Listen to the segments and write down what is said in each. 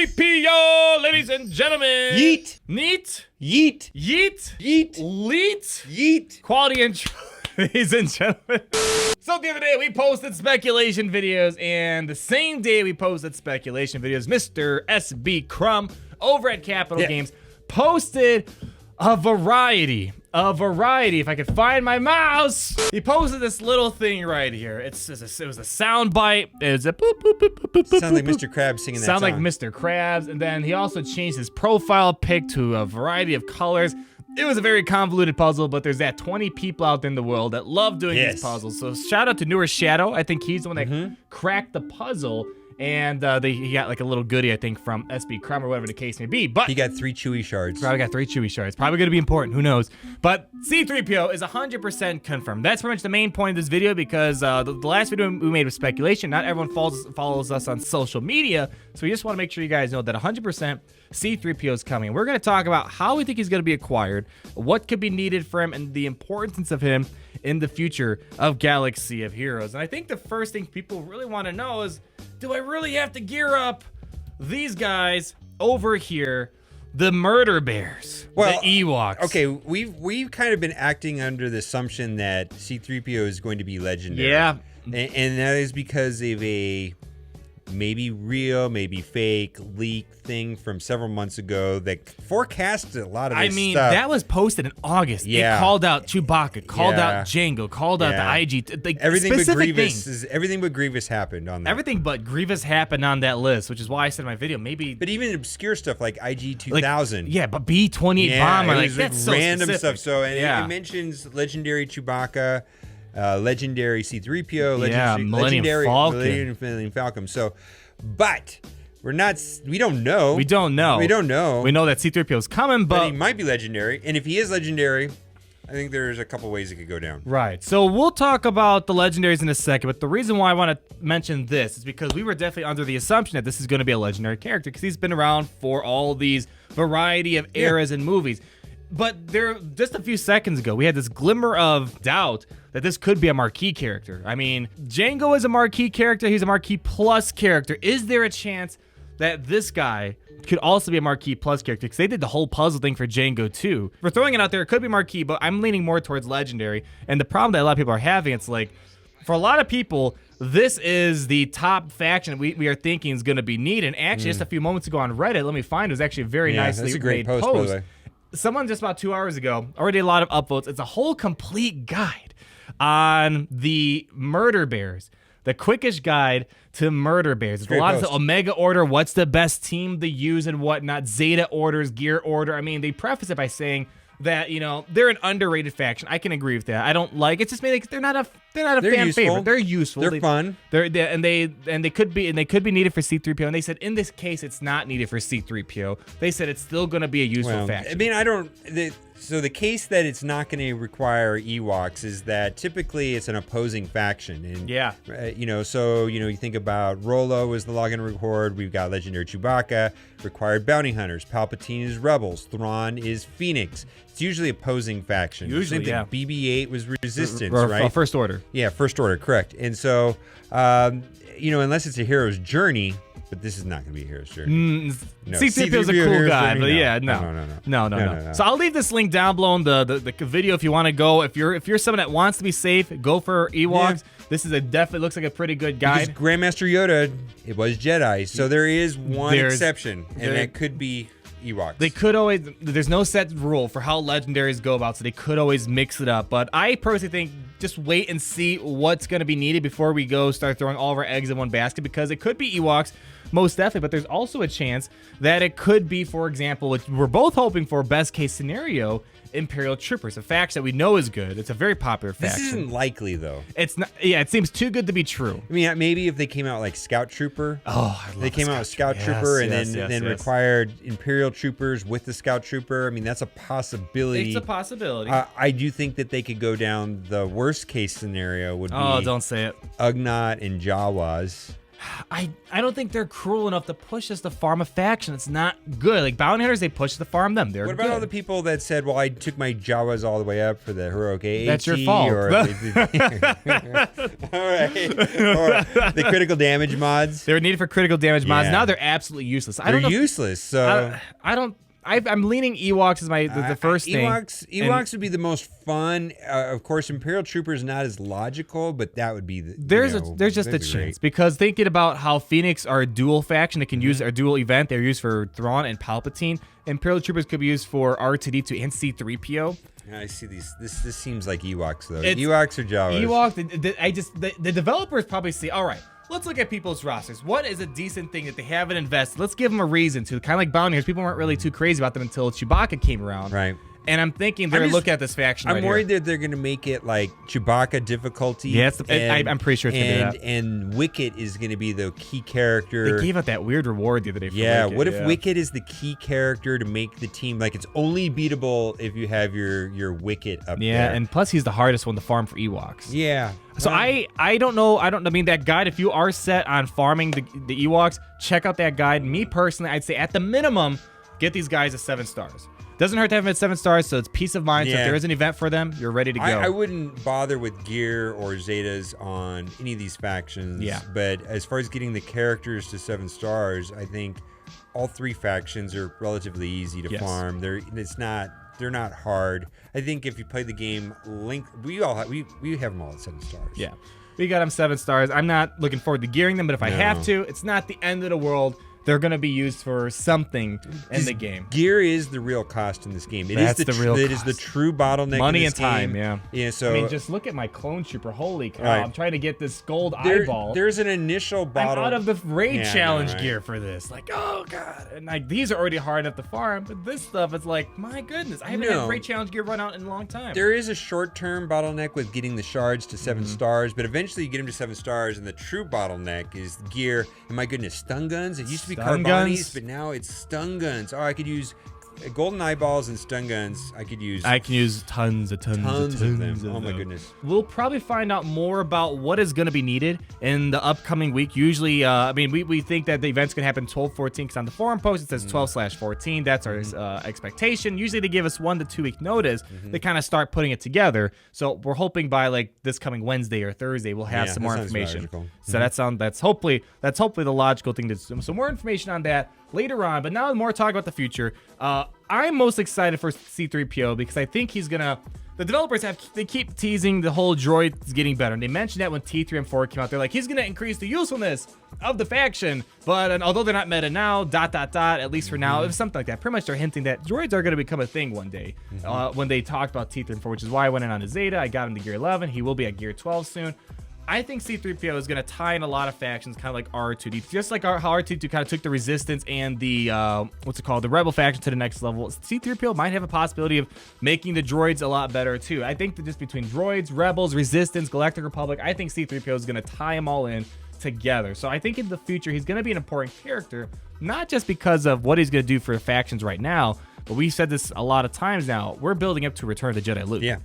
C-3PO, ladies and gentlemen. Yeet. Neat. Yeet. Yeet. Yeet. Leet. Yeet. Quality intro, ladies and gentlemen. So the other day we posted speculation videos, and the same day we posted speculation videos, Mr. SB Crumb over at Capital Games posted a variety. If I could find my mouse. He posted this little thing right here. It was a sound bite. It was a boop, boop, boop, boop, boop, Sound like Mr. Krabs singing that song. Sound like Mr. Krabs. And then he also changed his profile pic to a variety of colors. It was a very convoluted puzzle, but there's that 20 people out there in the world that love doing these puzzles. So shout out to Newer Shadow. I think he's the one that cracked the puzzle. And he got like a little goodie, I think, from SB Crumb or whatever the case may be. But he got 3 Chewy shards. Probably got 3 Chewy shards. Probably going to be important. Who knows? But C-3PO is 100% confirmed. That's pretty much the main point of this video because the last video we made was speculation. Not everyone follows us on social media. So we just want to make sure you guys know that 100% C-3PO is coming. We're going to talk about how we think he's going to be acquired, what could be needed for him, and the importance of him in the future of Galaxy of Heroes. And I think the first thing people really want to know is, do I really have to gear up these guys over here, the Murder Bears, the Ewoks? Okay, we've kind of been acting under the assumption that C-3PO is going to be legendary. Yeah. And that is because of a maybe real, maybe fake leak thing from several months ago that forecasted a lot of this stuff. That was posted in August. Yeah. It called out Chewbacca, called out Jango, called out the IG. Like, everything but Grievous happened on that. Everything but Grievous happened on that list, which is why I said in my video, maybe. But even obscure stuff like IG 2000. But B-28 bomber, like that's so random specific. stuff. So it mentions legendary Chewbacca, legendary C-3PO, Millennium Falcon. So, but we don't know. We don't know. We know that C-3PO is coming, but he might be legendary. And if he is legendary, I think there's a couple ways it could go down. Right. So we'll talk about the legendaries in a second, but the reason why I want to mention this is because we were definitely under the assumption that this is going to be a legendary character because he's been around for all these variety of eras and movies. But just a few seconds ago, we had this glimmer of doubt that this could be a marquee character. I mean, Jango is a marquee character. He's a marquee plus character. Is there a chance that this guy could also be a marquee plus character? Because they did the whole puzzle thing for Jango too. We're throwing it out there. It could be marquee, but I'm leaning more towards legendary. And the problem that a lot of people are having, it's like, for a lot of people, this is the top faction we are thinking is going to be needed. And actually, just a few moments ago on Reddit, let me find, it was actually a very nicely made post. By the way. Someone just about 2 hours ago, already a lot of upvotes. It's a whole complete guide on the Murder Bears, the quickest guide to Murder Bears. It's a lot of the Omega Order, what's the best team to use and whatnot, Zeta orders, Gear Order. I mean, they preface it by saying that, you know, they're an underrated faction. I can agree with that. I don't like it's just maybe they're not a fan favorite. They're useful. They're fun. They could be needed for C-3PO. And they said in this case it's not needed for C-3PO. They said it's still going to be a useful faction. I mean, so the case that it's not going to require Ewoks is that typically it's an opposing faction. And you think about Rolo is the login record. We've got legendary Chewbacca, required bounty hunters. Palpatine is rebels. Thrawn is Phoenix. It's usually opposing factions. Usually, BB-8 was resistance, right? First Order. Yeah, First Order, correct. And so, unless it's a hero's journey, but this is not going to be a hero's journey. No. C-3PO is a cool guy, but no. So I'll leave this link down below in the video if you want to go. If you're someone that wants to be safe, go for Ewoks. Yeah. This is definitely looks like a pretty good guide. Because Grandmaster Yoda, it was Jedi, so there is one exception, and that could be Ewoks. They could always, there's no set rule for how legendaries go about, so they could always mix it up. But I personally think just wait and see what's going to be needed before we start throwing all of our eggs in one basket, because it could be Ewoks, most definitely, but there's also a chance that it could be, for example, which we're both hoping for, best case scenario, Imperial Troopers, a faction that we know is good. It's a very popular faction. This isn't likely, though. It's not. Yeah, it seems too good to be true. I mean, maybe if they came out like Scout Trooper. Oh, I love they came out with Scout Trooper and then required Imperial Troopers with the Scout Trooper. I mean, that's a possibility. It's a possibility. I do think that they could go down the worst case scenario would be. Oh, don't say it. Ugnaught and Jawas. I don't think they're cruel enough to push us to farm a faction. It's not good. Like bounty hunters, they push us to farm them. They're What about good. all the people that said, "Well, I took my Jawas all the way up for the heroic AAT"? That's your fault. Or all right, or the critical damage mods. They were needed for critical damage mods. Yeah. Now they're absolutely useless. They're useless. So I'm leaning Ewoks as the first thing. Ewoks would be the most fun. Of course, Imperial Troopers not as logical, but that would be there's just a chance because thinking about how Phoenix are a dual faction, they can use a dual event. They're used for Thrawn and Palpatine. Imperial Troopers could be used for R2D2 and C-3PO. I see these. This seems like Ewoks though. Ewoks or Jawas. The developers probably see. All right. Let's look at people's rosters. What is a decent thing that they haven't invested? Let's give them a reason to. Kind of like bounty hunters. People weren't really too crazy about them until Chewbacca came around. Right. And I'm thinking they're looking at this faction. I'm worried that they're going to make it like Chewbacca difficulty. Yeah, I'm pretty sure it's going to do that. And Wicket is going to be the key character. They gave out that weird reward the other day for Wicket. What if Yeah. Wicket is the key character to make the team like it's only beatable if you have your Wicket up there? Yeah, and plus he's the hardest one to farm for Ewoks. Yeah. So I don't know. I mean, that guide, if you are set on farming the Ewoks, check out that guide. Me personally, I'd say at the minimum, get these guys at 7 stars. Doesn't hurt to have them at 7 stars, so it's peace of mind. So if there is an event for them, you're ready to go. I wouldn't bother with gear or Zetas on any of these factions. Yeah. But as far as getting the characters to 7 stars, I think all 3 factions are relatively easy to farm. They're not hard. I think if you play the game, we have them all at 7 stars. Yeah, we got them 7 stars. I'm not looking forward to gearing them, but if I have to, it's not the end of the world. They're going to be used for something in the game. Gear is the real cost in this game. That's the real cost. It is the true bottleneck. Money in this and time, game. yeah. So I mean, just look at my clone trooper. Holy cow! Right. I'm trying to get this gold eyeball. There's an initial bottle. I'm out of the raid challenge right. gear for this. Like, oh god! And like these are already hard enough to farm, but this stuff is like, my goodness! I haven't had raid challenge gear run out in a long time. There is a short-term bottleneck with getting the shards to 7 stars, but eventually you get them to 7 stars, and the true bottleneck is gear. And my goodness, stun guns. It used to be carbonis, but now it's stun guns. Oh, I could use golden eyeballs and stun guns. I can use tons of them. Oh my goodness. We'll probably find out more about what is going to be needed in the upcoming week. Usually, I mean, we think that the event's going to happen 12/14 because on the forum post it says 12/14. That's our expectation. Usually they give us 1 to 2 week notice. They kind of start putting it together. So we're hoping by like this coming Wednesday or Thursday we'll have some more information. So that's hopefully the logical thing to do. So more information on that later on, but now more talk about the future. I'm most excited for C-3PO because I think he's gonna. The developers they keep teasing the whole droid's getting better, and they mentioned that when T3 and 4 came out, they're like, he's gonna increase the usefulness of the faction. But although they're not meta now, ... at least for now, it was something like that. Pretty much they're hinting that droids are gonna become a thing one day. When they talked about T3 and 4, which is why I went in on a Zeta. I got him to Gear 11. He will be at Gear 12 soon. I think C-3PO is going to tie in a lot of factions, kind of like R2D2. Just like how R2D2 kind of took the Resistance and the, the Rebel faction to the next level. C-3PO might have a possibility of making the droids a lot better, too. I think that just between droids, Rebels, Resistance, Galactic Republic, I think C-3PO is going to tie them all in together. So I think in the future, he's going to be an important character, not just because of what he's going to do for factions right now, but we've said this a lot of times now. We're building up to Return of the Jedi Luke. Yeah.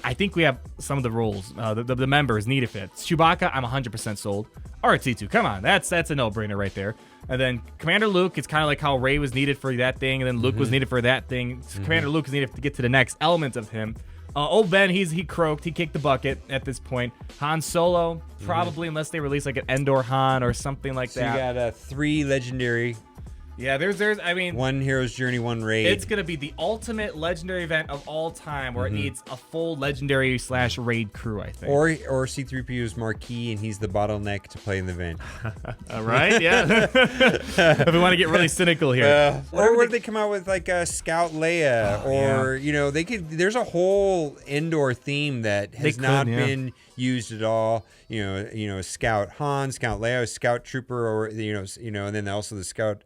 I think we have some of the roles, the members needed fit. Chewbacca, I'm 100% sold. R2, come on, that's a no-brainer right there. And then Commander Luke, it's kind of like how Rey was needed for that thing, and then Luke was needed for that thing. Commander Luke is needed to get to the next element of him. Old Ben, he croaked, he kicked the bucket at this point. Han Solo, probably unless they release like an Endor Han or something like that. So you got 3 legendary. Yeah, I mean, 1 hero's journey, 1 raid. It's gonna be the ultimate legendary event of all time, where it needs a full legendary / raid crew, I think. Or C-3PO's marquee, and he's the bottleneck to play in the event. All right, yeah. If we want to get really cynical here, or would they come out with like a Scout Leia, or they could. There's a whole Endor theme that has not been used at all. Scout Han, Scout Leia, Scout Trooper, or and then also the Scout.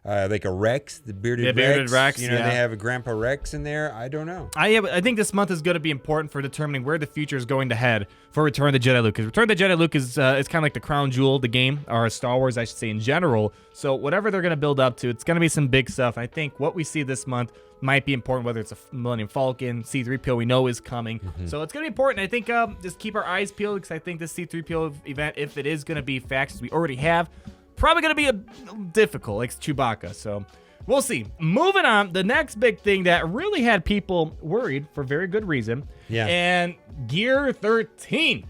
Like a Rex, the bearded Rex. They have a Grandpa Rex in there. I don't know. I think this month is going to be important for determining where the future is going to head for Return of the Jedi Luke. Because Return of the Jedi Luke is kind of like the crown jewel of the game, or Star Wars, I should say, in general. So whatever they're going to build up to, it's going to be some big stuff. I think what we see this month might be important, whether it's a Millennium Falcon, C-3PO we know is coming. So it's going to be important. I think just keep our eyes peeled because I think this C-3PO event, if it is going to be factions we already have, probably going to be difficult, like Chewbacca. So we'll see. Moving on, the next big thing that really had people worried for very good reason. Yeah. And Gear 13.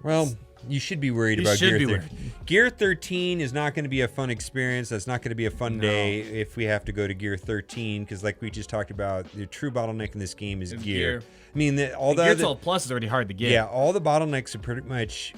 Well, you should be worried about Gear 13. Gear 13 is not going to be a fun experience. That's not going to be a fun day if we have to go to Gear 13, because like we just talked about, the true bottleneck in this game is gear. I mean, Gear 12 Plus is already hard to get. Yeah, all the bottlenecks are pretty much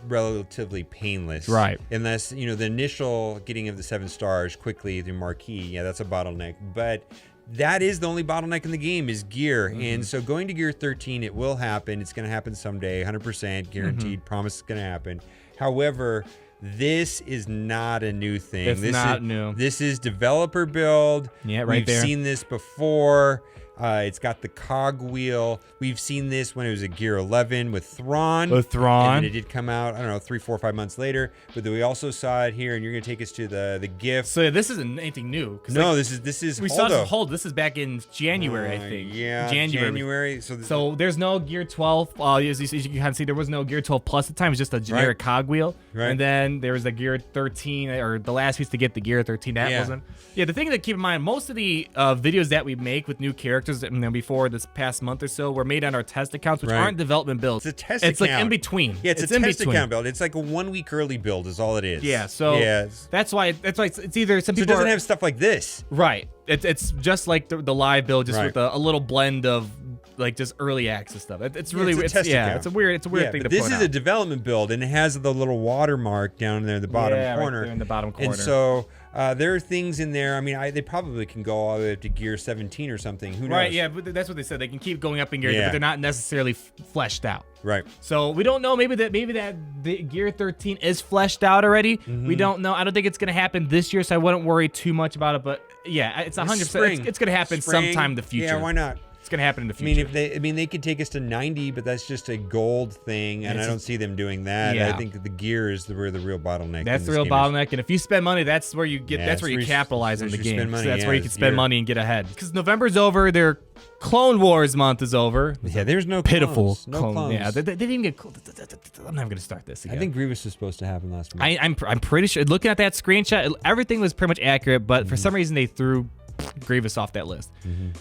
relatively painless. Right. Unless, the initial getting of the 7 stars quickly through Marquee, yeah, that's a bottleneck. But that is the only bottleneck in the game is gear. And so going to Gear 13, it will happen. It's going to happen someday, 100% guaranteed. Promise it's going to happen. However, this is not a new thing. It's not new. This is developer build. Yeah, right We've there. seen this before. It's got the cog wheel. We've seen this when it was at Gear 11 with Thrawn. And then it did come out, I don't know, 3, 4, 5 months later. But then we also saw it here, and you're going to take us to the gift. So this isn't anything new. No, this is we saw this hold. This is back in January, I think. Yeah, January. So there's no Gear 12. As you can kind of see, there was no Gear 12 Plus at the time. It was just a generic cog wheel. Right. And then there was the Gear 13, or the last piece to get the Gear 13. That wasn't. Yeah, the thing to keep in mind, most of the videos that we make with new characters before this past month or so were made on our test accounts, which aren't development builds. It's a test account. It's like in between. Yeah, it's a test account build. It's like a 1 week early build is all it is. Yeah, so that's why it's either some people it doesn't have stuff like this. Right. It's just like the live build, just with a little blend of like just early access stuff. It's really it's a weird thing to put This is a development build, and it has the little watermark down there in the bottom corner. Right there in the bottom corner. And so there are things in there. I mean, they probably can go all the way up to Gear 17 or something. Who knows? Right, yeah, but that's what they said. They can keep going up in gear, but they're not necessarily fleshed out. Right. So we don't know. Maybe that the Gear 13 is fleshed out already. We don't know. I don't think it's going to happen this year, so I wouldn't worry too much about it. But yeah, it's 100%. It's going to happen sometime in the future. Yeah, why not? It's going to happen in the future. I mean, they could take us to 90, but that's just a gold thing, and I don't see them doing that. I think that the gear is where the real bottleneck. That's the real bottleneck, and if you spend money, that's where you get. That's where you capitalize on the game. So that's where you can spend money and get ahead. Because November's over, their Clone Wars month is over. Yeah, there's no pitiful clones. No clones. Yeah, they didn't even get. I'm never gonna start this again. I think Grievous was supposed to happen last month. I'm pretty sure. Looking at that screenshot, everything was pretty much accurate, but for some reason they threw Grievous off that list.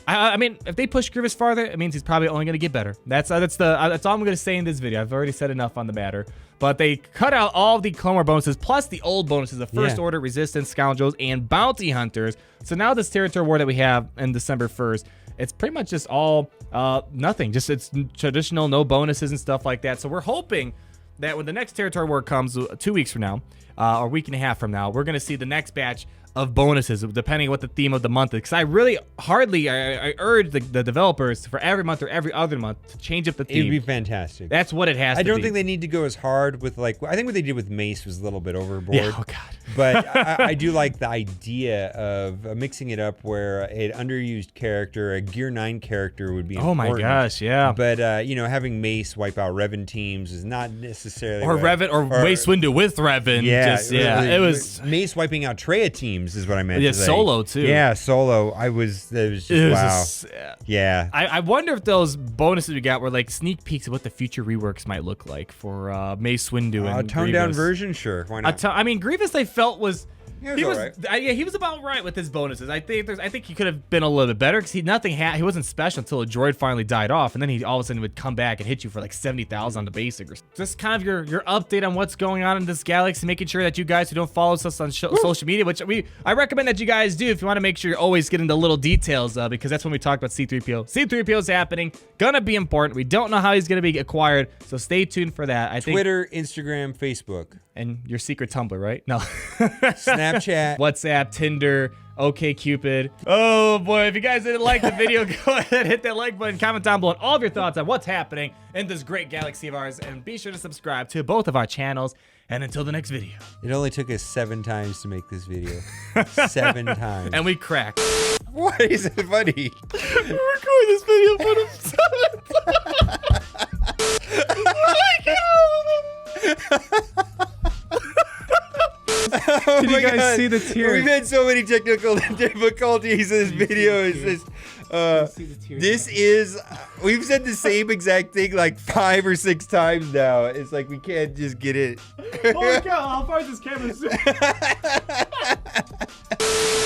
I mean, if they push Grievous farther, it means he's probably only going to get better. That's all I'm going to say in this video. I've already said enough on the matter. But they cut out all the Clone War bonuses, plus the old bonuses of First Order, Resistance, Scoundrels, and Bounty Hunters. So now this Territory War that we have in December 1st, it's pretty much just all nothing. Just it's traditional, no bonuses and stuff like that. So we're hoping that when the next Territory War comes 2 weeks from now, or a week and a half from now, we're going to see the next batch of bonuses, depending on what the theme of the month is. Because I really I urge the developers for every month or every other month to change up the theme. It would be fantastic. That's what it has to be. I don't think they need to go as hard with, like, I think what they did with Mace was a little bit overboard. Yeah, oh God. But I do like the idea of mixing it up where an underused character, a Gear 9 character would be important. Oh my gosh, yeah. But, having Mace wipe out Revan teams is not necessarily... Or Revan, or Mace Windu with Revan. It was... Mace wiping out Traya teams is what I meant to say. Solo too. Yeah, Solo. It was just wow. Yeah. I wonder if those bonuses we got were like sneak peeks of what the future reworks might look like for Mace Windu and toned down version, sure. Why not? I mean, Grievous I felt was... He was he was about right with his bonuses. I think he could have been a little bit better because he wasn't special until a droid finally died off, and then he all of a sudden would come back and hit you for like 70,000 on the basic. Or just kind of your update on what's going on in this galaxy, making sure that you guys who don't follow us on social media, which I recommend that you guys do if you want to make sure you're always getting the little details, because that's when we talked about C-3PO. C-3PO is happening, gonna be important. We don't know how he's gonna be acquired, so stay tuned for that. I think Twitter, Instagram, Facebook. And your secret Tumblr, right? No. Snapchat. WhatsApp, Tinder, OkCupid. Oh boy, if you guys didn't like the video, go ahead, hit that like button, comment down below on all of your thoughts on what's happening in this great galaxy of ours, and be sure to subscribe to both of our channels. And until the next video. It only took us 7 times to make this video. 7 times. And we cracked. Why is it funny? We're recording this video for the 7th. Oh Did you guys see the tears? We've had so many technical difficulties in this video. It's just, This is, we've said the same exact thing like 5 or 6 times now. It's like we can't just get it. Holy cow, how far is this camera zoom?